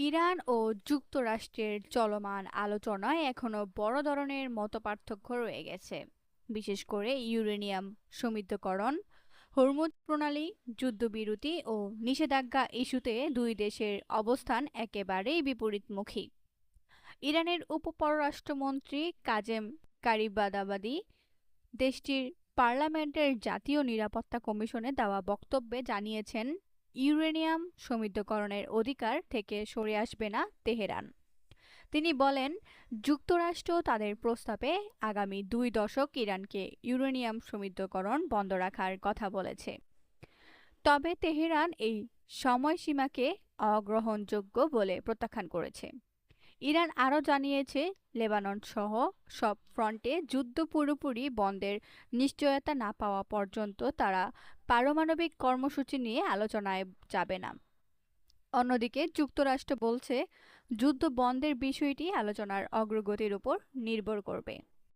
Iran ও যুক্তরাষ্ট্রের চলমান আলোচনায় এখনো বড় ধরনের মতপার্থক্য রয়ে গেছে, বিশেষ করে ইউরেনিয়াম সমৃদ্ধকরণ, হরমুজ প্রণালী, যুদ্ধবিরতি ও নিষেধাজ্ঞা ইস্যুতে দুই দেশের অবস্থান একেবারেই বিপরীতমুখী। ইরানের উপপররাষ্ট্রমন্ত্রী কাজেম গারিবাদাবাদি দেশটির পার্লামেন্টের জাতীয় নিরাপত্তা কমিশনে দেওয়া বক্তব্যে জানিয়েছেন, ইউরেনিয়াম সমৃদ্ধকরণের অধিকার থেকে সরে আসবে না তেহরান। তিনি বলেন, যুক্তরাষ্ট্র তাদের প্রস্তাবে আগামী 2 দশক ইরানকে ইউরেনিয়াম সমৃদ্ধকরণ বন্ধ রাখার কথা বলেছে। তবে তেহরান এই সময়সীমাকে অগ্রহণযোগ্য বলে প্রত্যাখ্যান করেছে। ইরান আরও জানিয়েছে, লেবানন সহ সব ফ্রন্টে যুদ্ধ পুরোপুরি বন্ধের নিশ্চয়তা না পাওয়া পর্যন্ত তারা পারমাণবিক কর্মসূচি নিয়ে আলোচনায় যাবে না। অন্যদিকে যুক্তরাষ্ট্র বলছে, যুদ্ধ বন্ধের বিষয়টি আলোচনার অগ্রগতির উপর নির্ভর করবে।